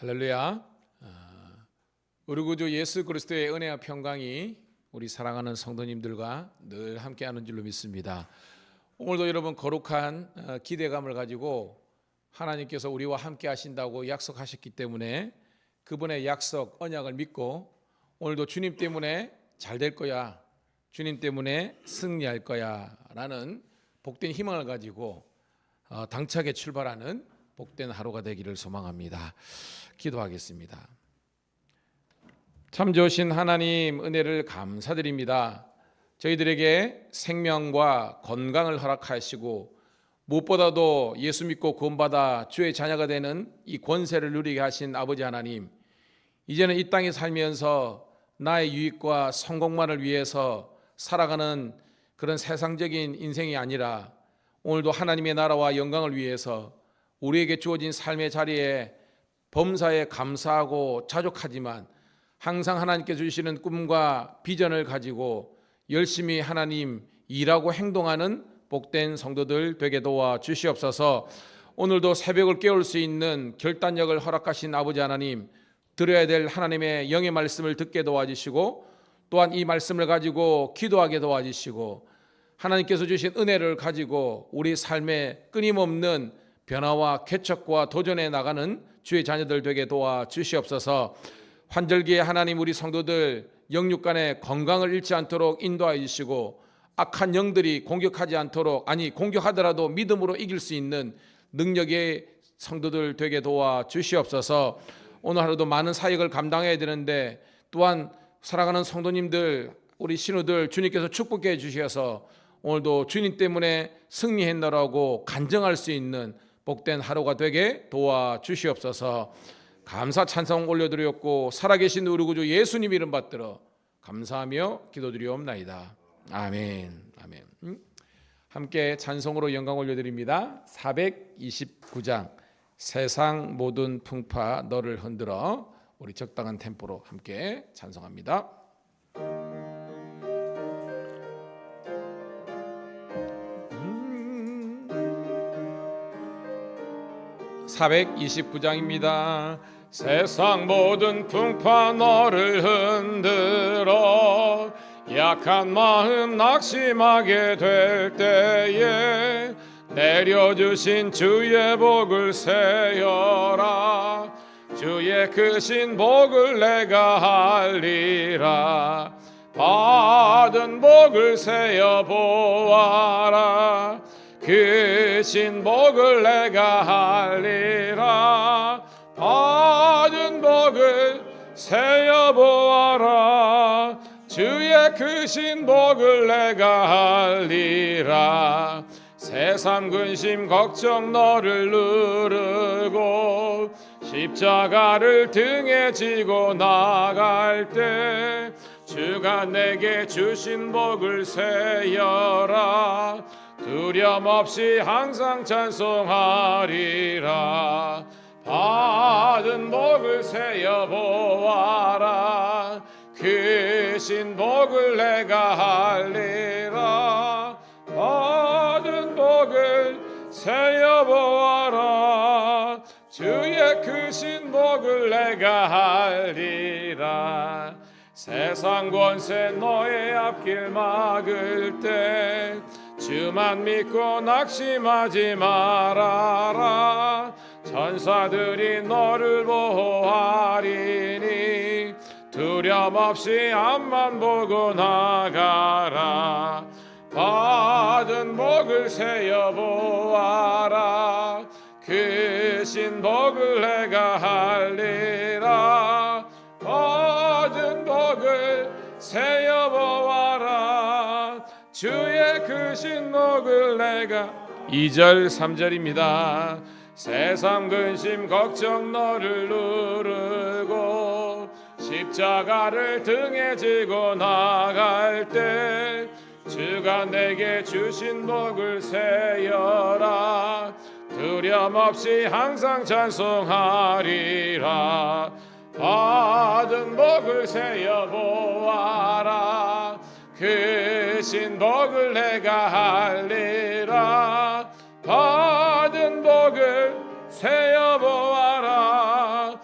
할렐루야. 우리 구주 예수 그리스도의 은혜와 평강이 우리 사랑하는 성도님들과 늘 함께하는 줄로 믿습니다. 오늘도 여러분 거룩한 기대감을 가지고 하나님께서 우리와 함께 하신다고 약속하셨기 때문에 그분의 약속 언약을 믿고 오늘도 주님 때문에 잘 될 거야, 주님 때문에 승리할 거야 라는 복된 희망을 가지고 당차게 출발하는 복된 하루가 되기를 소망합니다. 기도하겠습니다. 참 좋으신 하나님, 은혜를 감사드립니다. 저희들에게 생명과 건강을 허락하시고 무엇보다도 예수 믿고 구원받아 주의 자녀가 되는 이 권세를 누리게 하신 아버지 하나님, 이제는 이 땅에 살면서 나의 유익과 성공만을 위해서 살아가는 그런 세상적인 인생이 아니라 오늘도 하나님의 나라와 영광을 위해서 우리에게 주어진 삶의 자리에 범사에 감사하고 자족하지만 항상 하나님께서 주시는 꿈과 비전을 가지고 열심히 하나님 일하고 행동하는 복된 성도들 되게 도와 주시옵소서. 오늘도 새벽을 깨울 수 있는 결단력을 허락하신 아버지 하나님, 들어야 될 하나님의 영의 말씀을 듣게 도와주시고 또한 이 말씀을 가지고 기도하게 도와주시고 하나님께서 주신 은혜를 가지고 우리 삶에 끊임없는 변화와 개척과 도전해 나가는 주의 자녀들 되게 도와주시옵소서. 환절기에 하나님 우리 성도들 영육 간의 건강을 잃지 않도록 인도하여 주시고 악한 영들이 공격하지 않도록, 공격하더라도 믿음으로 이길 수 있는 능력의 성도들 되게 도와주시옵소서. 오늘 하루도 많은 사역을 감당해야 되는데 또한 사랑하는 성도님들, 우리 신우들 주님께서 축복해 주셔서 오늘도 주님 때문에 승리했노라고 간증할 수 있는 복된 하루가 되게 도와주시옵소서. 감사 찬송 올려드렸고 살아계신 우리 구주 예수님 이름 받들어 감사하며 기도드리옵나이다. 아멘. 아멘. 함께 찬송으로 영광 올려드립니다. 429장 세상 모든 풍파 너를 흔들어. 우리 적당한 템포로 함께 찬송합니다. 429장입니다. 세상 모든 풍파 너를 흔들어 약한 마음 낙심하게 될 때에 내려주신 주의 복을 세어라. 주의 크신 복을 내가 알리라. 받은 복을 세어 보아라. 크신 복을 내가 알리라. 받은 복을 세어 보아라. 주의 크신 복을 내가 알리라. 세상 근심 걱정 너를 누르고 십자가를 등에 지고 나갈 때 주가 내게 주신 복을 세어라. 두려움 없이 항상 찬송하리라. 받은 복을 세어 보아라. 크신 복을 내가 알리라. 받은 복을 세어 보아라. 주의 크신 복을 내가 알리라. 세상 권세 너의 앞길 막을 때 주만 믿고 낙심하지 말아라. 천사들이 너를 보호하리니 두려움 없이 앞만 보고 나가라. 받은 복을 세어 보아라. 크신 복을 내가 알리라. 받은 복을 세어 보아라. 주의 크신 복을 내가 2절 3절입니다. 세상 근심 걱정 너를 누르고 십자가를 등에 지고 나갈 때 주가 내게 주신 복을 세어라. 두려움 없이 항상 찬송하리라. 받은 복을 세어 보아라. 크신 복을 내가 알리라. 받은 복을 세어 보아라.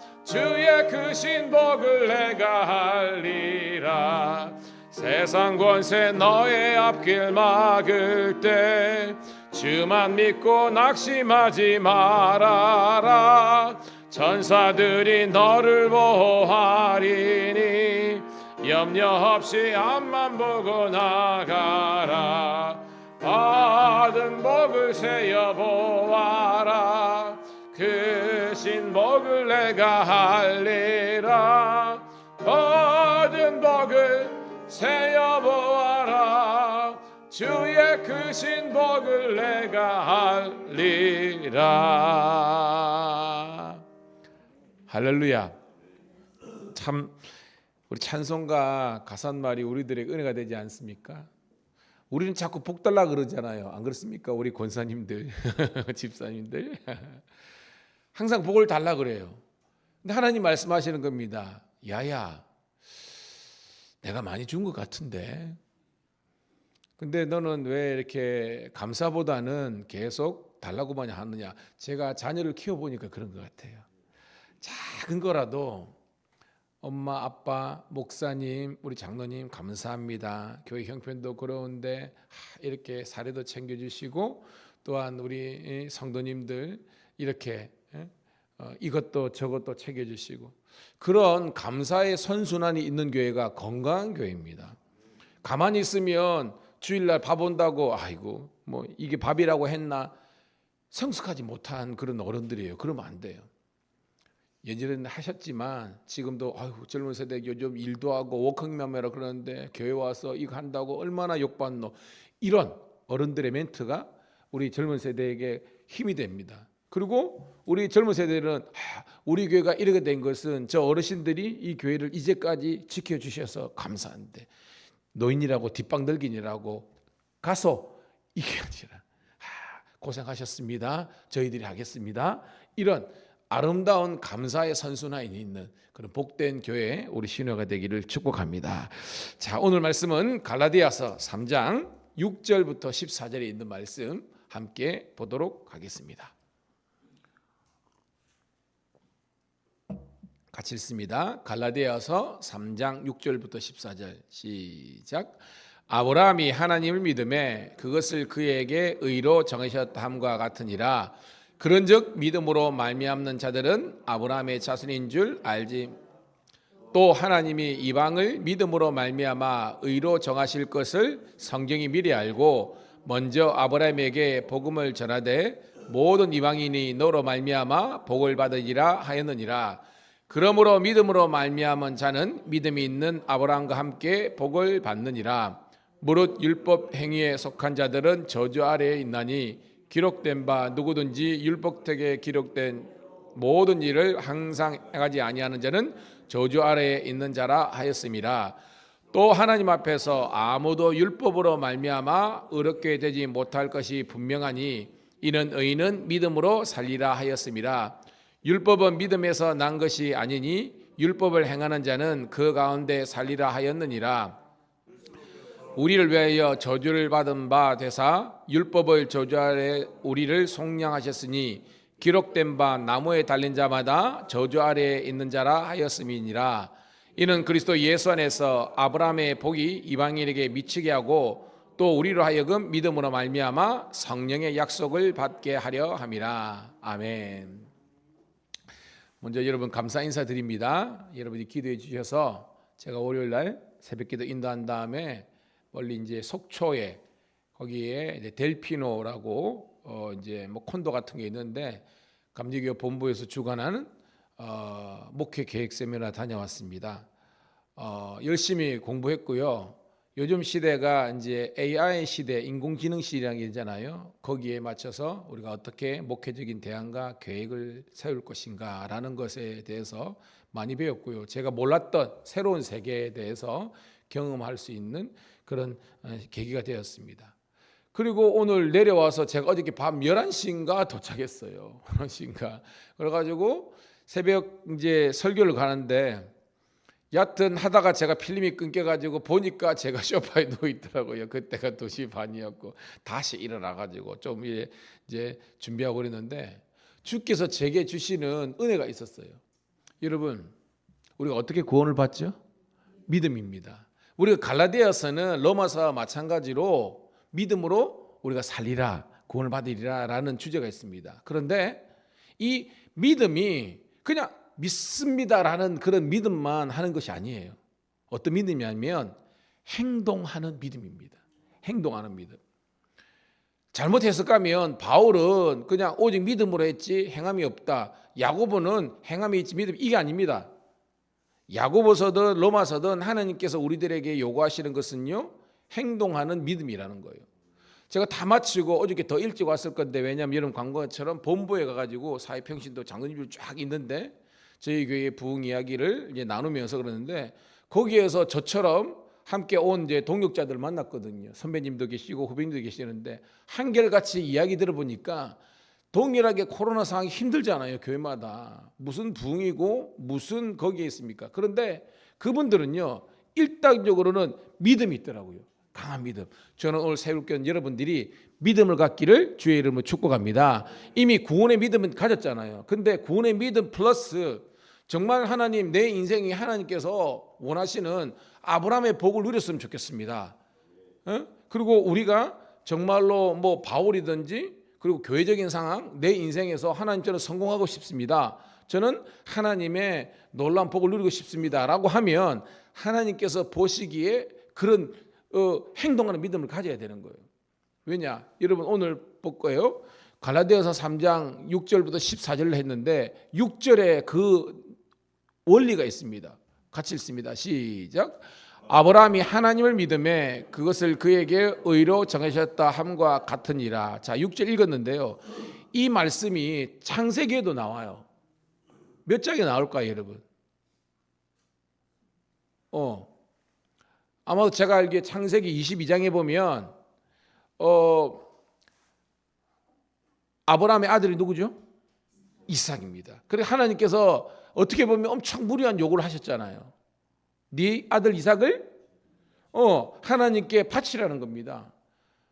신복을 내가 알리라. 세상 권세 너의 앞길 막을 때 주만 믿고 낙심하지 말아라. 천사들이 너를 보호하리니 염려 없이 앞만 보고 나가라. 받은 복을 세어 보아라. 그 신복을 내가 알리라. 받은 복을 세어 보아라. 주의 그 신복을 내가 알리라. 할렐루야. 참 우리 찬송가 가사말이 우리들의 은혜가 되지 않습니까? 우리는 자꾸 복 달라 그러잖아요. 안 그렇습니까? 우리 권사님들 집사님들 항상 복을 달라 그래요. 근데 하나님 말씀하시는 겁니다. 야야, 내가 많이 준 것 같은데 근데 너는 왜 이렇게 감사보다는 계속 달라고만 하느냐. 제가 자녀를 키워보니까 그런 것 같아요. 작은 거라도 엄마, 아빠, 목사님, 우리 장로님 감사합니다. 교회 형편도 그러운데 이렇게 사례도 챙겨주시고 또한 우리 성도님들 이렇게 이것도 저것도 챙겨주시고 그런 감사의 선순환이 있는 교회가 건강한 교회입니다. 가만히 있으면 주일날 밥 온다고 아이고 뭐 이게 밥이라고 했나 성숙하지 못한 그런 어른들이에요. 그러면 안 돼요. 예전에는 하셨지만 지금도 아유 젊은 세대 요즘 일도 하고 워킹맘이라 그러는데 교회 와서 이거 한다고 얼마나 욕받노. 이런 어른들의 멘트가 우리 젊은 세대에게 힘이 됩니다. 그리고 우리 젊은 세대는 우리 교회가 이렇게 된 것은 저 어르신들이 이 교회를 이제까지 지켜주셔서 감사한데 노인이라고 뒷방들긴이라고 가서 이게 아니라 고생하셨습니다. 저희들이 하겠습니다. 이런 아름다운 감사의 선순환이 있는 그런 복된 교회 우리 신호가 되기를 축복합니다. 자, 오늘 말씀은 갈라디아서 3장 6절부터 14절에 있는 말씀 함께 보도록 하겠습니다. 같이 읽습니다. 갈라디아서 3장 6절부터 14절 시작. 아브라함이 하나님을 믿음에 그것을 그에게 의로 정하셨함과 같으니라. 그런즉 믿음으로 말미암는 자들은 아브라함의 자손인 줄 알지. 또 하나님이 이방을 믿음으로 말미암아 의로 정하실 것을 성경이 미리 알고 먼저 아브라함에게 복음을 전하되 모든 이방인이 너로 말미암아 복을 받으리라 하였느니라. 그러므로 믿음으로 말미암은 자는 믿음이 있는 아브라함과 함께 복을 받느니라. 무릇 율법 행위에 속한 자들은 저주 아래에 있나니 기록된 바 누구든지 율법책에 기록된 모든 일을 항상 행하지 아니하는 자는 저주 아래에 있는 자라 하였음이라. 또 하나님 앞에서 아무도 율법으로 말미암아 의롭게 되지 못할 것이 분명하니 이는 의인은 믿음으로 살리라 하였음이라. 율법은 믿음에서 난 것이 아니니 율법을 행하는 자는 그 가운데 살리라 하였느니라. 우리를 위하여 저주를 받은 바 되사 율법을 저주 아래 우리를 속량하셨으니 기록된 바 나무에 달린 자마다 저주 아래에 있는 자라 하였음이니라. 이는 그리스도 예수 안에서 아브라함의 복이 이방인에게 미치게 하고 또 우리로 하여금 믿음으로 말미암아 성령의 약속을 받게 하려 함이라. 아멘. 먼저 여러분 감사 인사드립니다. 여러분이 기도해 주셔서 제가 월요일 날 새벽기도 인도한 다음에 멀리 이제 속초에 거기에 이제 델피노라고 이제 뭐 콘도 같은 게 있는데 감리교 본부에서 주관하는 목회 계획 세미나 다녀왔습니다. 열심히 공부했고요. 요즘 시대가 이제 AI 시대, 인공지능 시대이잖아요. 거기에 맞춰서 우리가 어떻게 목회적인 대안과 계획을 세울 것인가라는 것에 대해서 많이 배웠고요. 제가 몰랐던 새로운 세계에 대해서 경험할 수 있는 그런 계기가 되었습니다. 그리고 오늘 내려와서 제가 어저께 밤 11시인가 도착했어요. 11시인가. 그래가지고 새벽 이제 설교를 가는데 여하튼 하다가 제가 필름이 끊겨가지고 보니까 제가 소파에 누워 있더라고요. 그때가 2시 반이었고 다시 일어나가지고 좀 이제 준비하고 그랬는데 주께서 제게 주시는 은혜가 있었어요. 여러분 우리가 어떻게 구원을 받죠? 믿음입니다. 우리가 갈라디아서는 로마서와 마찬가지로 믿음으로 우리가 살리라, 구원을 받으리라라는 주제가 있습니다. 그런데 이 믿음이 그냥 믿습니다라는 그런 믿음만 하는 것이 아니에요. 어떤 믿음이냐면 행동하는 믿음입니다. 행동하는 믿음. 잘못 해석하면 바울은 그냥 오직 믿음으로 했지 행함이 없다. 야고보는 행함이 있지 믿음, 이게 아닙니다. 야고보서든 로마서든 하나님께서 우리들에게 요구하시는 것은요, 행동하는 믿음이라는 거예요. 제가 다 마치고 어저께 더 일찍 왔을 건데, 왜냐하면 여러분 광고처럼 본부에 가가지고 사회평신도 장로님들 쫙 있는데 저희 교회 부흥 이야기를 이제 나누면서 그러는데, 거기에서 저처럼 함께 온 이제 동역자들 만났거든요. 선배님도 계시고 후배님도 계시는데 한결같이 이야기 들어보니까 동일하게 코로나 상황이 힘들잖아요. 교회마다 무슨 부흥이고 무슨 거기에 있습니까? 그런데 그분들은요, 일당적으로는 믿음이 있더라고요. 강한 믿음. 저는 오늘 새롭게 여러분들이 믿음을 갖기를 주의 이름으로 축복합니다. 이미 구원의 믿음은 가졌잖아요. 근데 구원의 믿음 플러스 정말 하나님, 내 인생이 하나님께서 원하시는 아브라함의 복을 누렸으면 좋겠습니다. 그리고 우리가 정말로 뭐 바울이든지 그리고 교회적인 상황, 내 인생에서 하나님처럼 성공하고 싶습니다. 저는 하나님의 놀라운 복을 누리고 싶습니다 라고 하면 하나님께서 보시기에 그런 행동하는 믿음을 가져야 되는 거예요. 왜냐? 여러분 오늘 볼 거예요. 갈라디아서 3장 6절부터 14절을 했는데 6절에 그 원리가 있습니다. 같이 읽습니다. 시작. 아브라함이 하나님을 믿음에 그것을 그에게 의로 정하셨다 함과 같으니라. 자, 6절 읽었는데요. 이 말씀이 창세기에도 나와요. 몇 장에 나올까요, 여러분? 아마도 제가 알기에 창세기 22장에 보면 아브라함의 아들이 누구죠? 이삭입니다. 그래서 하나님께서 어떻게 보면 엄청 무리한 요구를 하셨잖아요. 네 아들 이삭을 하나님께 바치라는 겁니다.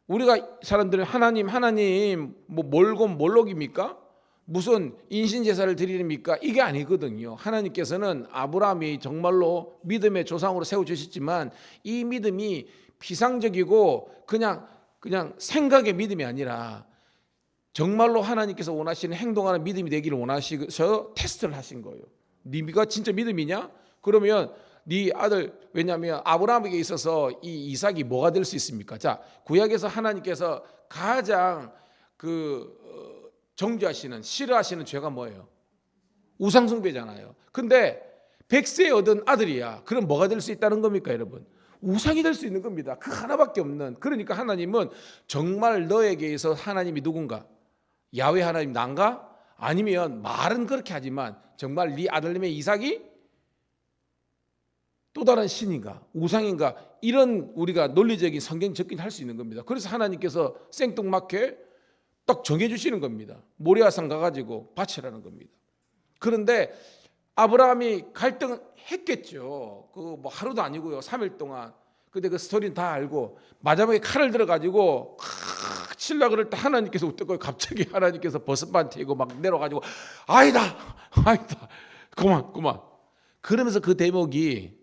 우리가 사람들은 하나님 뭐 몰록입니까? 무슨 인신제사를 드리립니까? 이게 아니거든요. 하나님께서는 아브라함이 정말로 믿음의 조상으로 세워주셨지만 이 믿음이 피상적이고 그냥 생각의 믿음이 아니라 정말로 하나님께서 원하시는 행동하는 믿음이 되기를 원하셔서 테스트를 하신 거예요. 네가 진짜 믿음이냐? 그러면 네 아들, 왜냐하면 아브라함에게 있어서 이 이삭이 뭐가 될 수 있습니까? 자, 구약에서 하나님께서 가장 정죄하시는, 싫어하시는 죄가 뭐예요? 우상숭배잖아요. 근데 100세에 얻은 아들이야. 그럼 뭐가 될 수 있다는 겁니까, 여러분? 우상이 될 수 있는 겁니다. 그 하나밖에 없는. 그러니까 하나님은 정말 너에게 있어서 하나님이 누군가? 야훼 하나님 난가? 아니면 말은 그렇게 하지만 정말 네 아들님의 이삭이 또 다른 신인가 우상인가, 이런 우리가 논리적인 성경 접근 할 수 있는 겁니다. 그래서 하나님께서 생뚱맞게 딱 정해주시는 겁니다. 모리아산 가가지고 바치라는 겁니다. 그런데 아브라함이 갈등했겠죠. 그 뭐 하루도 아니고요, 3일 동안. 근데 그 스토리는 다 알고 마지막에 칼을 들어가지고 칠라 그럴 때 하나님께서 어떡해요? 갑자기 하나님께서 버섯만 튀고 막 내려가지고 아니다 그만. 그러면서 그 대목이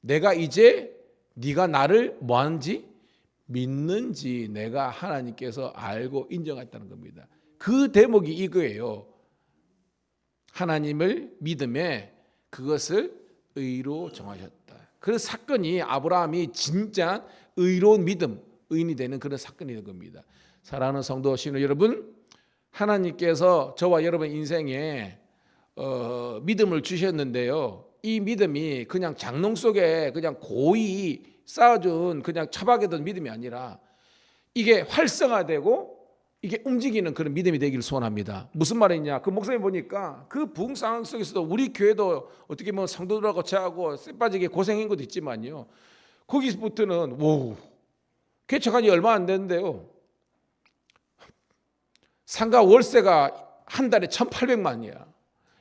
내가 이제 네가 나를 뭐하는지 믿는지 내가 하나님께서 알고 인정했다는 겁니다. 그 대목이 이거예요. 하나님을 믿음에 그것을 의로 정하셨다. 그 사건이 아브라함이 진짜 의로운 믿음, 의인이 되는 그런 사건이 된 겁니다. 사랑하는 성도 신우 여러분, 하나님께서 저와 여러분 인생에 믿음을 주셨는데요. 이 믿음이 그냥 장롱 속에 그냥 고이 쌓아준 그냥 처박이던 믿음이 아니라 이게 활성화되고 이게 움직이는 그런 믿음이 되기를 소원합니다. 무슨 말이냐? 그 목사님 보니까 그 부흥 상황 속에서도 우리 교회도 어떻게 보면 성도들하고 저하고 쎄빠지게 고생한 것도 있지만요. 거기서부터는 개척한 지 얼마 안 됐는데요. 상가 월세가 한 달에 1,800만이야.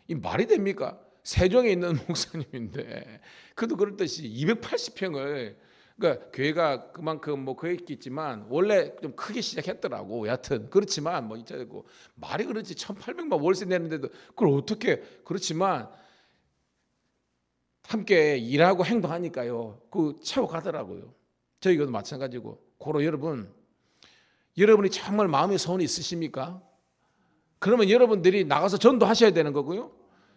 이 말이 됩니까? 세종에 있는 목사님인데 그도 그렇듯이 280평을, 그러니까 교회가 그만큼 뭐 그랬겠지만 원래 좀 크게 시작했더라고. 여하튼 그렇지만 뭐 이차고 말이 그렇지 1,800만 월세 내는데도 그걸 어떻게, 그렇지만 함께 일하고 행동하니까요, 그 채워가더라고요. 저희도 마찬가지고. 고로 여러분이 정말 마음의 소원이 있으십니까? 그러면 여러분들이 나가서 전도하셔야 되는 거고요.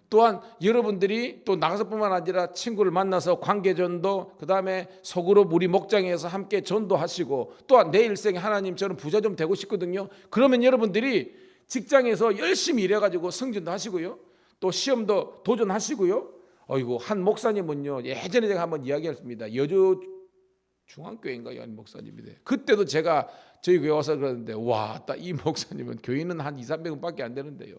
또한 여러분들이 또 나가서뿐만 아니라 친구를 만나서 관계전도, 그 다음에 소그룹 우리 목장에서 함께 전도하시고, 또한 내 일생에 하나님 저는 부자 좀 되고 싶거든요. 그러면 여러분들이 직장에서 열심히 일해가지고 승진도 하시고요, 또 시험도 도전하시고요. 어이구, 한 목사님은요, 예전에 제가 한번 이야기했습니다. 여주 중앙교회인가요? 한 목사님인데, 그때도 제가 저희 교회 와서 그러는데, 와, 딱 이 목사님은 교인은 한 200~300명밖에 안 되는데요,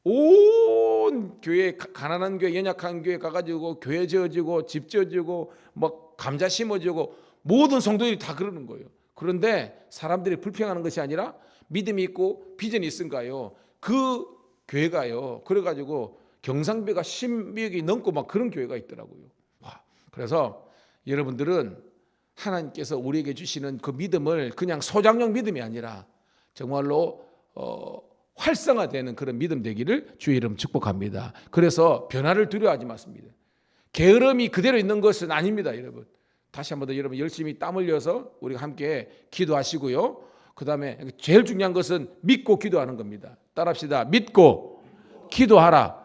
온 교회, 가난한 교회, 연약한 교회 가가지고 교회 지어지고 집 지어지고 막 감자 심어지고 모든 성도들이 다 그러는 거예요. 그런데 사람들이 불평하는 것이 아니라 믿음이 있고 비전이 있은가요? 그 교회가요, 그래가지고 경상비가 10억이 넘고 막 그런 교회가 있더라고요. 와, 그래서 여러분들은 하나님께서 우리에게 주시는 그 믿음을 그냥 소장용 믿음이 아니라 정말로 활성화되는 그런 믿음 되기를 주의 이름 축복합니다. 그래서 변화를 두려워하지 마십니다. 게으름이 그대로 있는 것은 아닙니다, 여러분. 다시 한번 더 여러분 열심히 땀 흘려서 우리가 함께 기도하시고요. 그 다음에 제일 중요한 것은 믿고 기도하는 겁니다. 따라합시다. 믿고 기도하라.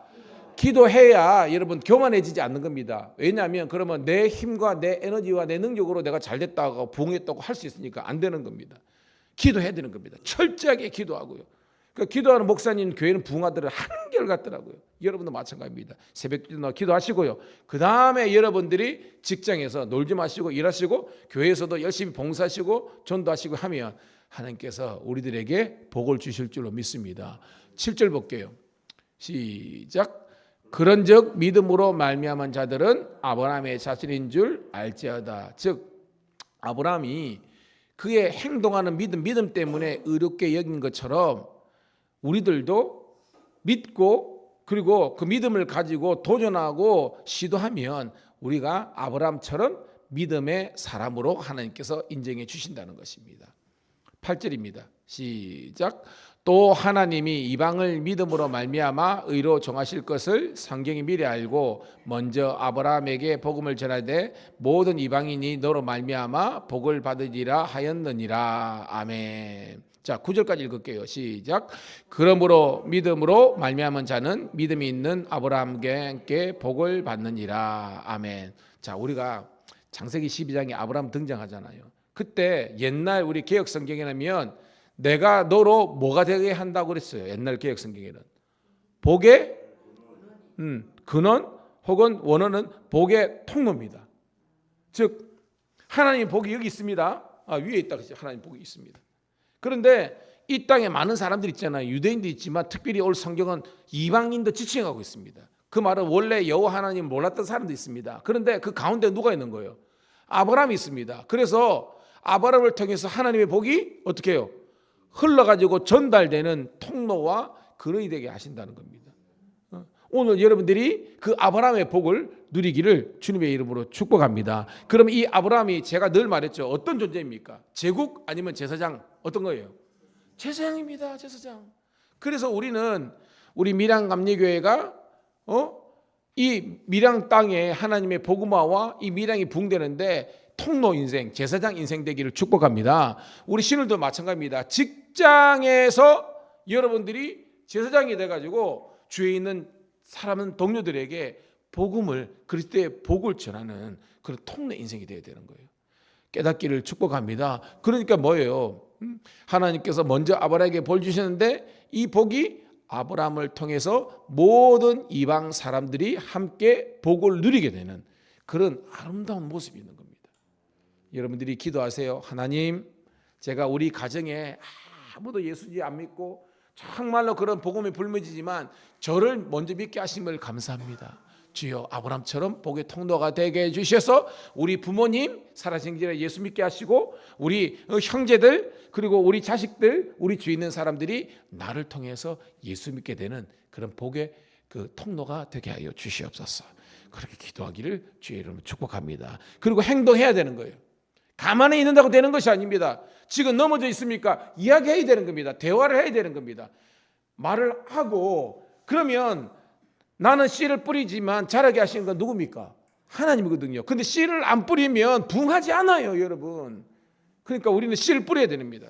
기도해야 여러분 교만해지지 않는 겁니다. 왜냐하면 그러면 내 힘과 내 에너지와 내 능력으로 내가 잘됐다고 부흥했다고 할 수 있으니까 안 되는 겁니다. 기도해야 되는 겁니다. 철저하게 기도하고요. 그러니까 기도하는 목사님 교회는 부흥하더라도 한결같더라고요. 여러분도 마찬가지입니다. 새벽 기도하시고요. 그 다음에 여러분들이 직장에서 놀지 마시고 일하시고 교회에서도 열심히 봉사하시고 전도하시고 하면 하나님께서 우리들에게 복을 주실 줄로 믿습니다. 7절 볼게요. 시작. 그런즉 믿음으로 말미암은 자들은 아브라함의 자손인 줄 알지어다. 즉 아브라함이 그의 행동하는 믿음 때문에 의롭게 여긴 것처럼 우리들도 믿고 그리고 그 믿음을 가지고 도전하고 시도하면 우리가 아브라함처럼 믿음의 사람으로 하나님께서 인정해 주신다는 것입니다. 8절입니다. 시작. 또 하나님이 이방을 믿음으로 말미암아 의로 정하실 것을 성경이 미리 알고 먼저 아브라함에게 복음을 전하되 모든 이방인이 너로 말미암아 복을 받으리라 하였느니라. 아멘. 자, 9절까지 읽을게요. 시작. 그러므로 믿음으로 말미암은 자는 믿음이 있는 아브라함께 복을 받느니라. 아멘. 자, 우리가 창세기 12장에 아브라함 등장하잖아요. 그때 옛날 우리 개역 성경에 보면 내가 너로 뭐가 되게 한다고 그랬어요. 옛날 개역 성경에는 복의 근원 혹은 원어는 복의 통로입니다. 즉 하나님의 복이 여기 있습니다. 위에 있다 그랬죠. 하나님 복이 있습니다. 그런데 이 땅에 많은 사람들이 있잖아요. 유대인도 있지만 특별히 오늘 성경은 이방인도 지칭하고 있습니다. 그 말은 원래 여호와 하나님 몰랐던 사람도 있습니다. 그런데 그 가운데 누가 있는 거예요? 아브라함이 있습니다. 그래서 아브라함을 통해서 하나님의 복이 어떻게 해요? 흘러가지고 전달되는 통로와 근원이 되게 하신다는 겁니다. 오늘 여러분들이 그 아브라함의 복을 누리기를 주님의 이름으로 축복합니다. 그럼 이 아브라함이 제가 늘 말했죠. 어떤 존재입니까? 제국 아니면 제사장? 어떤 거예요? 제사장입니다. 제사장. 그래서 우리는 우리 밀양감리교회가 이 밀양 땅에 하나님의 복음화와 이 밀양이 부흥되는데 통로 인생, 제사장 인생 되기를 축복합니다. 우리 신울도 마찬가지입니다. 직장에서 여러분들이 제사장이 돼가지고 주위에 있는 사람은 동료들에게 복음을, 그리스도의 복을 전하는 그런 통로 인생이 되어야 되는 거예요. 깨닫기를 축복합니다. 그러니까 뭐예요? 하나님께서 먼저 아브라함에게 복 주셨는데 이 복이 아브라함을 통해서 모든 이방 사람들이 함께 복을 누리게 되는 그런 아름다운 모습이 있는 겁니다. 여러분들이 기도하세요. 하나님, 제가 우리 가정에 아무도 예수지 안 믿고 정말로 그런 복음이 불미지지만 저를 먼저 믿게 하심을 감사합니다. 주여 아브라함처럼 복의 통로가 되게 해주셔서 우리 부모님 살아계신 길에 예수 믿게 하시고 우리 형제들 그리고 우리 자식들 우리 주위에 있는 사람들이 나를 통해서 예수 믿게 되는 그런 복의 그 통로가 되게 하여 주시옵소서. 그렇게 기도하기를 주의 이름으로 축복합니다. 그리고 행동해야 되는 거예요. 가만히 있는다고 되는 것이 아닙니다. 지금 넘어져 있습니까? 이야기해야 되는 겁니다. 대화를 해야 되는 겁니다. 말을 하고 그러면 나는 씨를 뿌리지만 자라게 하시는 건 누굽니까? 하나님이거든요. 근데 씨를 안 뿌리면 부흥하지 않아요, 여러분. 그러니까 우리는 씨를 뿌려야 됩니다.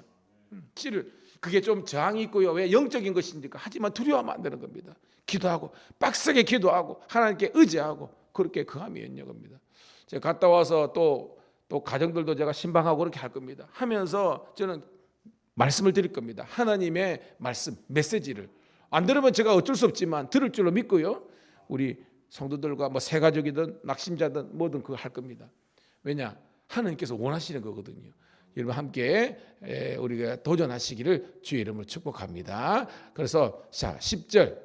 씨를. 그게 좀 저항이 있고요. 왜? 영적인 것이니까. 하지만 두려워하면 안 되는 겁니다. 기도하고 빡세게 기도하고 하나님께 의지하고 그렇게 거함이 있는 겁니다. 제가 갔다 와서 또 가정들도 제가 신방하고 그렇게 할 겁니다. 하면서 저는 말씀을 드릴 겁니다. 하나님의 말씀, 메시지를. 안 들으면 제가 어쩔 수 없지만 들을 줄로 믿고요. 우리 성도들과 뭐 새가족이든 낙심자든 뭐든 그거 할 겁니다. 왜냐? 하나님께서 원하시는 거거든요. 여러분 함께 우리가 도전하시기를 주의 이름으로 축복합니다. 그래서 자 10절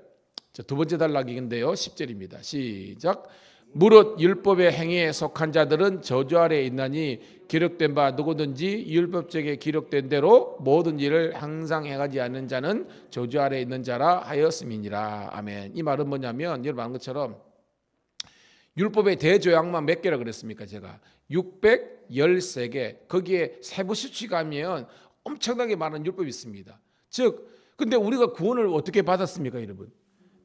두 번째 단락인데요. 10절입니다. 시작. 무릇 율법의 행위에 속한 자들은 저주 아래에 있나니 기록된 바 누구든지 율법책에 기록된 대로 모든 일을 항상 행하지 않는 자는 저주 아래에 있는 자라 하였음이니라. 아멘. 이 말은 뭐냐면 여러분 아는 것처럼 율법의 대조약만 몇 개라 그랬습니까? 제가 613개. 거기에 세부 수치가면 엄청나게 많은 율법이 있습니다. 즉 근데 우리가 구원을 어떻게 받았습니까, 여러분?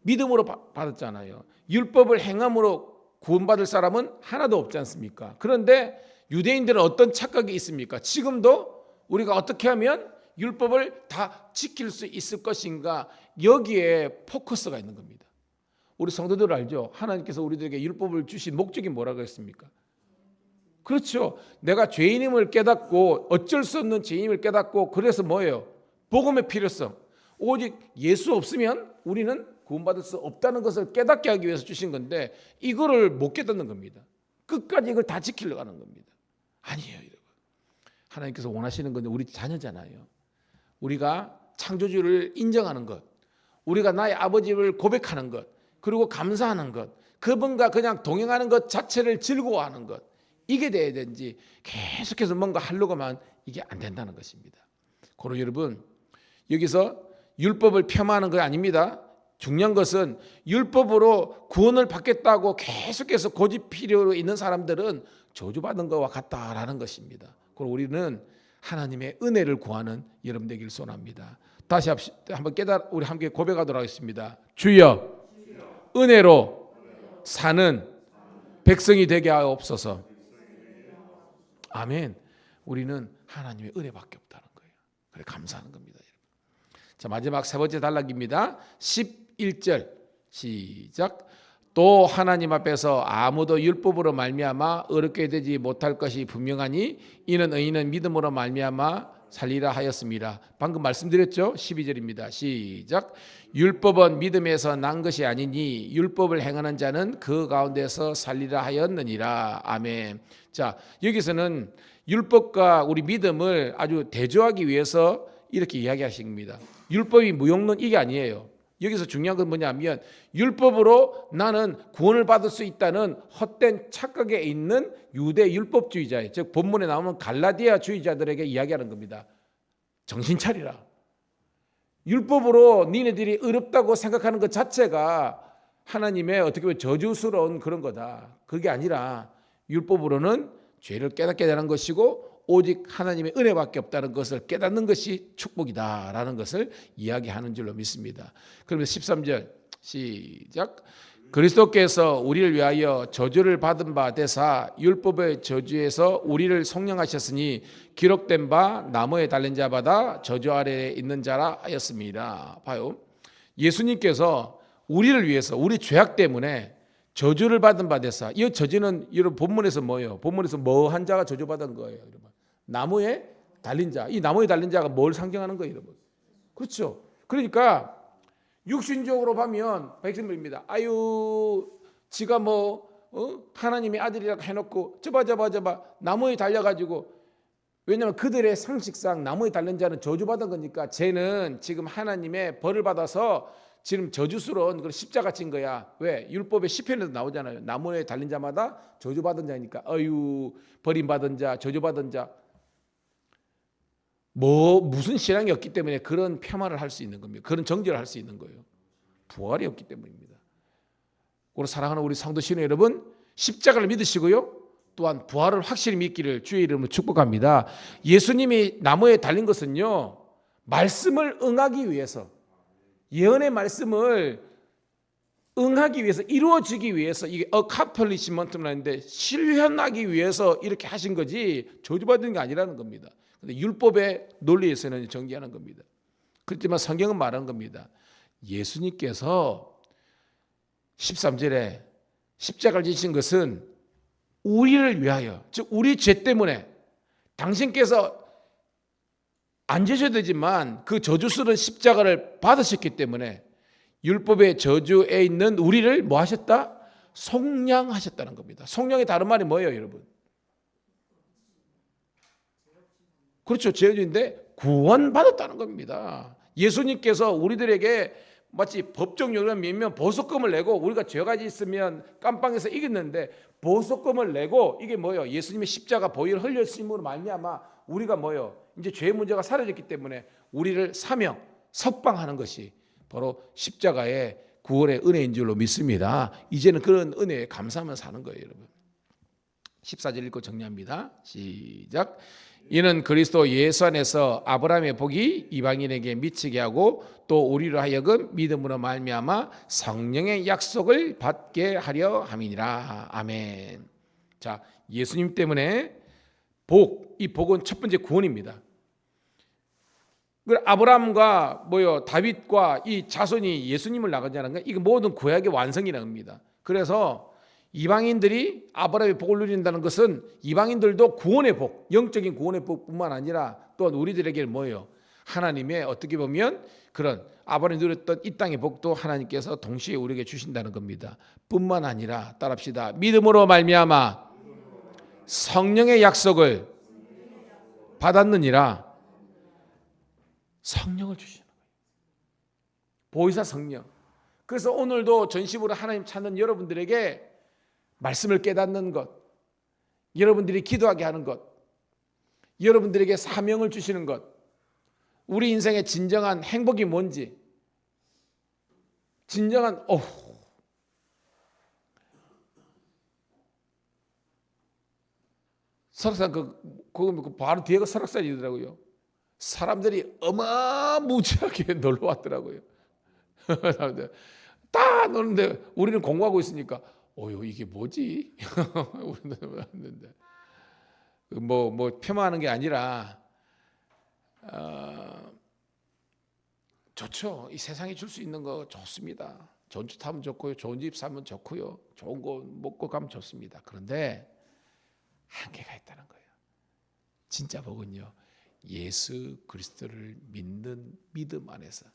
믿음으로 받았잖아요. 율법을 행함으로 구원받을 사람은 하나도 없지 않습니까? 그런데 유대인들은 어떤 착각이 있습니까? 지금도 우리가 어떻게 하면 율법을 다 지킬 수 있을 것인가? 여기에 포커스가 있는 겁니다. 우리 성도들 알죠? 하나님께서 우리들에게 율법을 주신 목적이 뭐라고 했습니까? 그렇죠. 내가 죄인임을 깨닫고 어쩔 수 없는 죄인임을 깨닫고 그래서 뭐예요? 복음의 필요성. 오직 예수 없으면 우리는 구원받을 수 없다는 것을 깨닫게 하기 위해서 주신 건데 이거를 못 깨닫는 겁니다. 끝까지 이걸 다 지키려고 하는 겁니다. 아니에요, 여러분. 하나님께서 원하시는 건데 우리 자녀잖아요. 우리가 창조주를 인정하는 것, 우리가 나의 아버지를 고백하는 것, 그리고 감사하는 것, 그분과 그냥 동행하는 것 자체를 즐거워하는 것, 이게 돼야 되는지 계속해서 뭔가 하려고만 이게 안 된다는 것입니다. 그리고 여러분 여기서 율법을 폄하하는 거 아닙니다. 중요한 것은 율법으로 구원을 받겠다고 계속해서 고집 필요로 있는 사람들은 저주받은 것과 같다라는 것입니다. 그리고 우리는 하나님의 은혜를 구하는 여러분 되기를 소원합니다. 다시 한번 우리 함께 고백하도록 하겠습니다. 주여 은혜로 사는 백성이 되게 하옵소서. 아멘. 우리는 하나님의 은혜밖에 없다는 거예요. 그래 감사하는 겁니다. 자 마지막 세 번째 단락입니다. 11절 시작. 또 하나님 앞에서 아무도 율법으로 말미암아 어렵게 되지 못할 것이 분명하니 이는 의인은 믿음으로 말미암아 살리라 하였습니다. 방금 말씀드렸죠? 12절입니다. 시작. 율법은 믿음에서 난 것이 아니니 율법을 행하는 자는 그 가운데서 살리라 하였느니라. 아멘. 자 여기서는 율법과 우리 믿음을 아주 대조하기 위해서 이렇게 이야기하신 겁니다. 율법이 무용론 이게 아니에요. 여기서 중요한 건 뭐냐면 율법으로 나는 구원을 받을 수 있다는 헛된 착각에 있는 유대 율법주의자예요. 즉 본문에 나오는 갈라디아주의자들에게 이야기하는 겁니다. 정신 차리라. 율법으로 니네들이 어렵다고 생각하는 것 자체가 하나님의 어떻게 보면 저주스러운 그런 거다. 그게 아니라 율법으로는 죄를 깨닫게 되는 것이고 오직 하나님의 은혜밖에 없다는 것을 깨닫는 것이 축복이다라는 것을 이야기하는 줄로 믿습니다. 그러면 13절 시작. 그리스도께서 우리를 위하여 저주를 받은 바 되사 율법의 저주에서 우리를 속량하셨으니 기록된 바 나무에 달린 자마다 저주 아래에 있는 자라 하였습니다. 봐요. 예수님께서 우리를 위해서 우리 죄악 때문에 저주를 받은 바 되사, 이 저주는 여러분 본문에서 뭐예요? 본문에서 뭐 한 자가 저주받은 거예요, 여러분? 나무에 달린 자. 이 나무에 달린 자가 뭘 상징하는 거예요, 여러분? 그렇죠. 그러니까 육신적으로 보면 백성들입니다. 아유, 지가 하나님의 아들이라고 해놓고 저봐 나무에 달려가지고, 왜냐하면 그들의 상식상 나무에 달린 자는 저주받은 거니까 쟤는 지금 하나님의 벌을 받아서 지금 저주스러운 그런 십자가 진 거야. 왜? 율법의 시편에도 나오잖아요. 나무에 달린 자마다 저주받은 자니까 어유 버림받은 자, 저주받은 자. 무슨 신앙이 없기 때문에 그런 폄하를 할 수 있는 겁니다. 그런 정죄를 할 수 있는 거예요. 부활이 없기 때문입니다. 그리고 사랑하는 우리 성도 신앙 여러분, 십자가를 믿으시고요. 또한 부활을 확실히 믿기를 주의 이름으로 축복합니다. 예수님이 나무에 달린 것은요, 말씀을 응하기 위해서, 예언의 말씀을 응하기 위해서, 이루어지기 위해서, 이게 accomplishment라는 하는데 실현하기 위해서 이렇게 하신 거지 저주받은 게 아니라는 겁니다. 근데 율법의 논리에서는 전개하는 겁니다. 그렇지만 성경은 말하는 겁니다. 예수님께서 13절에 십자가를 지신 것은 우리를 위하여, 즉 우리 죄 때문에, 당신께서 안 지셔야 되지만 그 저주스러운 십자가를 받으셨기 때문에 율법의 저주에 있는 우리를 뭐 하셨다? 속량하셨다는 겁니다. 속량의 다른 말이 뭐예요, 여러분? 그렇죠. 죄인인데 구원받았다는 겁니다. 예수님께서 우리들에게 마치 법정용으로 밀면 보석금을 내고, 우리가 죄가 있으면 깜빵에서 이겼는데 보석금을 내고, 이게 뭐예요? 예수님의 십자가 보혈 흘렸음으로 말미암아 우리가 뭐예요? 이제 죄의 문제가 사라졌기 때문에 우리를 사명, 석방하는 것이 바로 십자가의 구원의 은혜인 줄로 믿습니다. 이제는 그런 은혜에 감사하며 사는 거예요, 여러분. 14절 읽고 정리합니다. 시작. 이는 그리스도 예수 안에서 아브라함의 복이 이방인에게 미치게 하고 또 우리로 하여금 믿음으로 말미암아 성령의 약속을 받게 하려 함이니라. 아멘. 자, 예수님 때문에 복, 이 복은 첫 번째 구원입니다. 아브라함과 다윗과 이 자손이 예수님을 나가자는 건 이거 모든 구약의 완성이라는 겁니다. 그래서 이방인들이 아브라함의 복을 누린다는 것은 이방인들도 구원의 복, 영적인 구원의 복뿐만 아니라 또한 우리들에게는 뭐예요? 하나님의 어떻게 보면 그런 아브라함이 누렸던 이 땅의 복도 하나님께서 동시에 우리에게 주신다는 겁니다. 뿐만 아니라 따라합시다. 믿음으로 말미암아 성령의 약속을 받았느니라. 성령을 주시는 거예요. 보혜사 성령. 그래서 오늘도 전심으로 하나님 찾는 여러분들에게 말씀을 깨닫는 것, 여러분들이 기도하게 하는 것, 여러분들에게 사명을 주시는 것, 우리 인생의 진정한 행복이 뭔지, 진정한 설악산 그 바로 뒤에가 설악산이더라고요. 사람들이 어마무지하게 놀러 왔더라고요. 다 노는데 우리는 공부하고 있으니까 이게 뭐지? 우리는 왔는데 뭐 폄하하는 게 아니라 좋죠. 이 세상에 줄 수 있는 거 좋습니다. 좋은 집 타면 좋고요, 좋은 집 사면 좋고요, 좋은 거 먹고 가면 좋습니다. 그런데 한계가 있다는 거예요. 진짜 복은요, 예수 그리스도를 믿는 믿음 안에서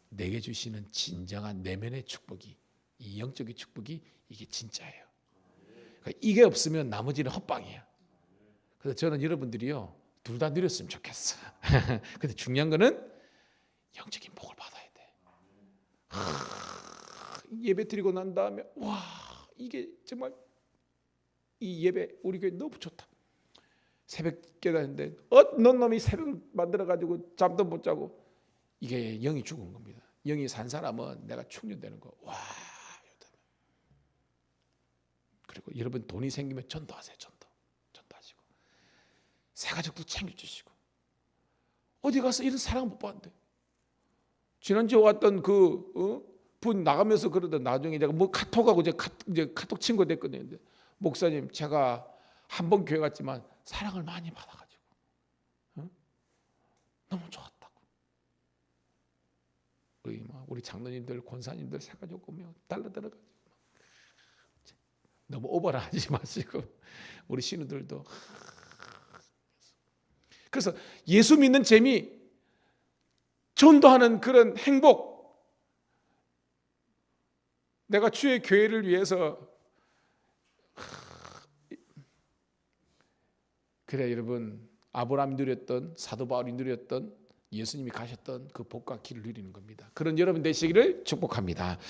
내게 주시는 진정한 내면의 축복이, 이 영적인 축복이 이게 진짜예요. 그러니까 이게 없으면 나머지는 헛방이에요. 그래서 저는 여러분들이요, 둘 다 누렸으면 좋겠어. 근데 중요한 거는 영적인 복을 받아야 돼. 예배 드리고 난 다음에 와, 이게 정말 이 예배 우리 교회 너무 좋다. 새벽 깨닫는데 어떤 놈이 새벽 만들어가지고 잠도 못 자고, 이게 영이 죽은 겁니다. 영이 산 사람은 내가 충전되는 거. 와. 그리고 여러분 돈이 생기면 전도하세요. 전도하시고 새가족도 챙겨주시고. 어디 가서 이런 사랑 못 봤는데. 지난주에 왔던 분 나가면서 그러던, 나중에 제가 카톡하고 이제 카톡 친구 됐거든요. 목사님, 제가 한 번 교회 갔지만 사랑을 많이 받아가지고 너무 좋았다고. 우리 장로님들, 권사님들 새가족 오면 달라들어가지고 너무 오버라 하지 마시고, 우리 신우들도. 그래서 예수 믿는 재미, 전도하는 그런 행복, 내가 주의 교회를 위해서. 그래 여러분, 아브라함이 누렸던, 사도 바울이 누렸던, 예수님이 가셨던 그 복과 길을 누리는 겁니다. 그런 여러분 되시기를 축복합니다.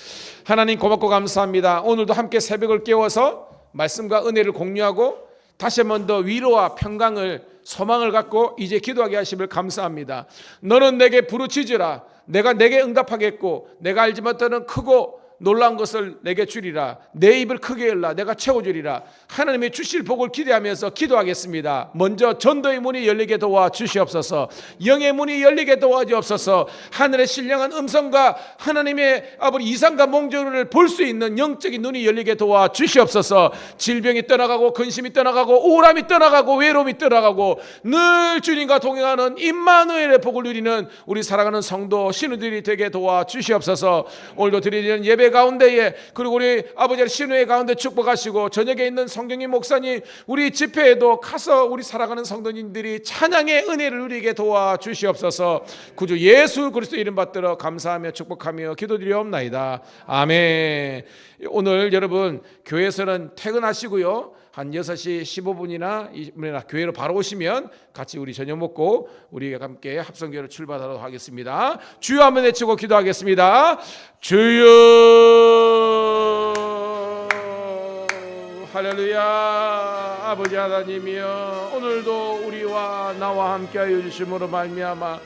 하나님 고맙고 감사합니다. 오늘도 함께 새벽을 깨워서 말씀과 은혜를 공유하고 다시 한 번 더 위로와 평강을, 소망을 갖고 이제 기도하게 하심을 감사합니다. 너는 내게 부르짖으라. 내가 내게 응답하겠고 내가 알지 못하는 크고 놀라운 것을 내게 주리라. 내 입을 크게 열라. 내가 채워주리라. 하나님의 주실 복을 기대하면서 기도하겠습니다. 먼저 전도의 문이 열리게 도와 주시옵소서. 영의 문이 열리게 도와주옵소서. 하늘의 신령한 음성과 하나님의 아버지 이상과 몽조를 볼 수 있는 영적인 눈이 열리게 도와 주시옵소서. 질병이 떠나가고 근심이 떠나가고 우울함이 떠나가고 외로움이 떠나가고 늘 주님과 동행하는 임마누엘의 복을 누리는 우리 사랑하는 성도 신우들이 되게 도와 주시옵소서. 오늘도 드리는 예배 가운데에 그리고 우리 아버지의 신우의 가운데 축복하시고 저녁에 있는 성경님 목사님 우리 집회에도 가서 우리 사랑하는 성도님들이 찬양의 은혜를 누리게 도와 주시옵소서. 구주 예수 그리스도 이름 받들어 감사하며 축복하며 기도드리옵나이다. 아멘. 오늘 여러분 교회에서는 퇴근하시고요. 한 6시 15분이나 20분이나 교회로 바로 오시면 같이 우리 저녁 먹고 우리 함께 합성교회로 출발하도록 하겠습니다. 주여 한번 외치고 기도하겠습니다. 주여 할렐루야. 아버지 하나님이여 오늘도 우리와 나와 함께하여 주심으로 말미암아